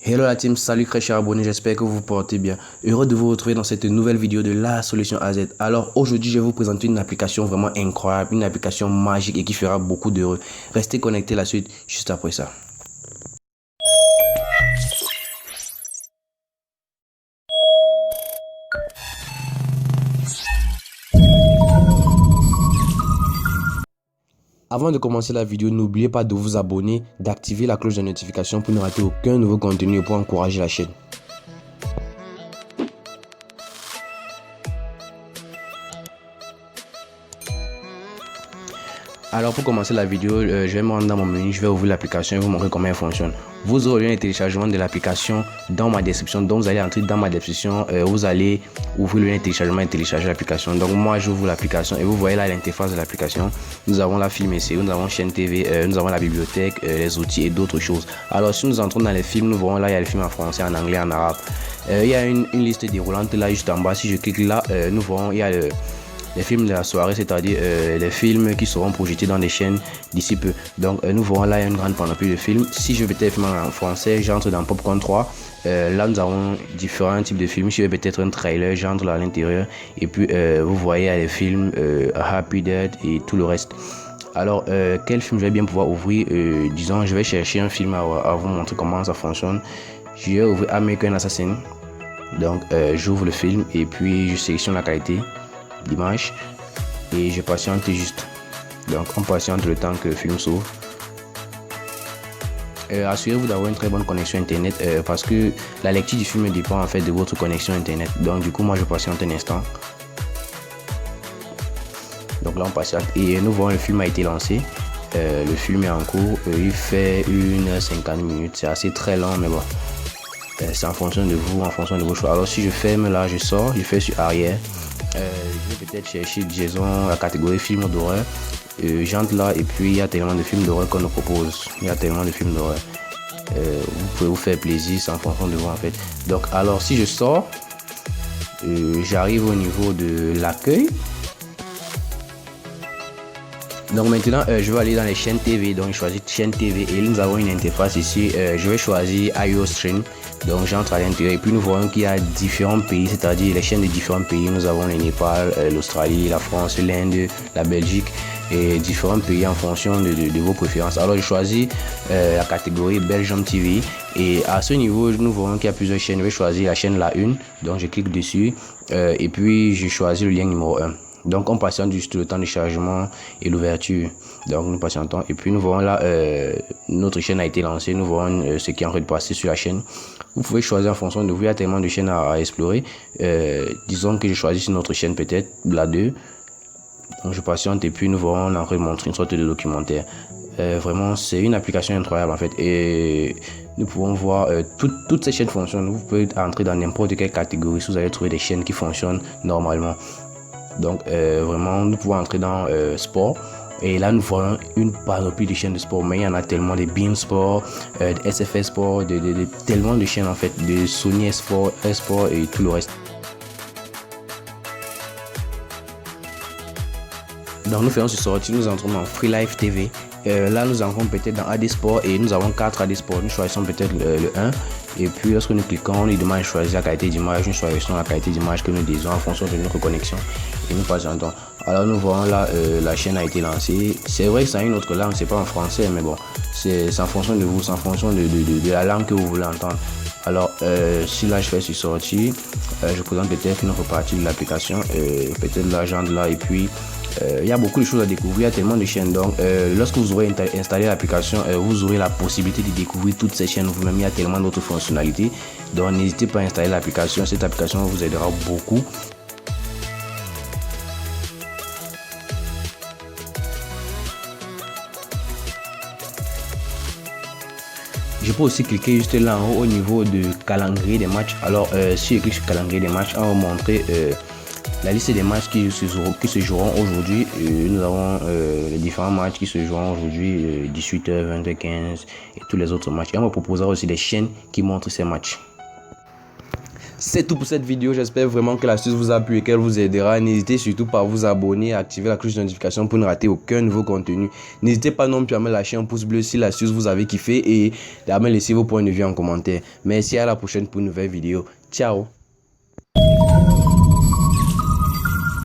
Hello la team, salut très chers abonnés, j'espère que vous vous portez bien. Heureux de vous retrouver dans cette nouvelle vidéo de la solution AZ. Alors aujourd'hui je vais vous présenter une application vraiment incroyable, une application magique et qui fera beaucoup d'heureux. Restez connectés la suite juste après ça. Avant de commencer la vidéo, n'oubliez pas de vous abonner, d'activer la cloche de notification pour ne rater aucun nouveau contenu et pour encourager la chaîne. Alors pour commencer la vidéo, je vais me rendre dans mon menu, je vais ouvrir l'application et vous montrer comment elle fonctionne. Vous aurez le lien de téléchargement de l'application dans ma description. Donc vous allez entrer dans ma description, vous allez ouvrir le lien de téléchargement et télécharger l'application. Donc moi j'ouvre l'application et vous voyez là l'interface de l'application. Nous avons la film et série, nous avons chaîne TV, nous avons la bibliothèque, les outils et d'autres choses. Alors si nous entrons dans les films, nous verrons là il y a les films en français, en anglais, en arabe. Il y a une liste déroulante là juste en bas. Si je clique là, nous verrons il y a les films de la soirée, c'est-à-dire les films qui seront projetés dans les chaînes d'ici peu. Donc nous verrons là une grande panoplie de films. Si je veux peut-être filmer en français, j'entre dans Popcorn 3. Là nous avons différents types de films. Si je veux peut-être un trailer, j'entre là à l'intérieur. Et puis vous voyez les films Happy Death et tout le reste. Alors quel film je vais bien pouvoir ouvrir, disons je vais chercher un film à vous montrer comment ça fonctionne. Je vais ouvrir American Assassin. Donc j'ouvre le film et puis je sélectionne la qualité d'image et je patiente juste. Donc on patiente le temps que le film s'ouvre. Assurez-vous d'avoir une très bonne connexion internet parce que la lecture du film dépend en fait de votre connexion internet. Donc du coup moi je patiente un instant. Donc là on patiente et nous voyons le film a été lancé. Le film est en cours, il fait 1h50 minutes, c'est assez très long mais bon. C'est en fonction de vous, en fonction de vos choix. Alors si je ferme là, je sors, je fais sur arrière. Je vais peut-être chercher, disons, la catégorie film d'horreur. J'entre là et puis il y a tellement de films d'horreur qu'on nous propose. Il y a tellement de films d'horreur. Vous pouvez vous faire plaisir, c'est en fonction de vous en fait. Donc alors si je sors, j'arrive au niveau de l'accueil. Donc maintenant je vais aller dans les chaînes TV. Donc je choisis chaîne TV et nous avons une interface ici. Je vais choisir iOS Stream. Donc j'entre à l'intérieur et puis nous voyons qu'il y a différents pays, c'est-à-dire les chaînes de différents pays. Nous avons le Népal, l'Australie, la France, l'Inde, la Belgique et différents pays en fonction de vos préférences. Alors je choisis la catégorie Belgium TV et à ce niveau nous voyons qu'il y a plusieurs chaînes. Je vais choisir la chaîne la 1, donc je clique dessus et puis je choisis le lien numéro 1. Donc on patiente juste le temps de chargement et l'ouverture. Donc nous patientons et puis nous voyons là notre chaîne a été lancée. Nous voyons ce qui est en train de passer sur la chaîne. Vous pouvez choisir en fonction de vous, il y a tellement de chaînes à explorer. Disons que je choisis notre chaîne peut-être la 2. Donc je patiente et puis nous voyons on est en train de montrer une sorte de documentaire. Vraiment c'est une application incroyable en fait et nous pouvons voir toutes ces chaînes fonctionnent. Vous pouvez entrer dans n'importe quelle catégorie si vous allez trouver des chaînes qui fonctionnent normalement. Donc vraiment nous pouvons entrer dans sport et là nous voyons une panoplie de chaînes de sport, mais il y en a tellement, de Bein Sport, de SFS Sport, tellement de chaînes en fait, de Sony Sport, Sport et tout le reste. Donc nous faisons ce sortie, nous entrons dans Free Life TV. Là nous entrons peut-être dans AD Sport et nous avons 4 AD Sport. Nous choisissons peut-être le 1 et puis lorsque nous cliquons, on nous demande de choisir la qualité d'image. Nous choisissons la qualité d'image que nous désirons en fonction de notre connexion et nous patientons. Alors nous voyons là la chaîne a été lancée. C'est vrai que c'est une autre langue, c'est pas en français, mais bon, c'est en fonction de vous, c'est en fonction de la langue que vous voulez entendre. Alors si là je fais sur sortie, je présente peut-être une autre partie de l'application, peut-être l'agent là et puis il y a beaucoup de choses à découvrir, il y a tellement de chaînes. Donc lorsque vous aurez installé l'application, vous aurez la possibilité de découvrir toutes ces chaînes vous-même. Il y a tellement d'autres fonctionnalités, donc n'hésitez pas à installer l'application. Cette application vous aidera beaucoup. Je peux aussi cliquer juste là en haut au niveau de calendrier des matchs. Alors si je clique sur calendrier des matchs, on va montrer la liste des matchs qui se joueront aujourd'hui. Nous avons les différents matchs qui se joueront aujourd'hui, 18h, 20h15 et tous les autres matchs. Et on me proposera aussi des chaînes qui montrent ces matchs. C'est tout pour cette vidéo. J'espère vraiment que l'astuce vous a plu et qu'elle vous aidera. N'hésitez surtout pas à vous abonner et à activer la cloche de notification pour ne rater aucun nouveau contenu. N'hésitez pas non plus à me lâcher un pouce bleu si l'astuce vous avez kiffé et à me laisser vos points de vue en commentaire. Merci, à la prochaine pour une nouvelle vidéo. Ciao.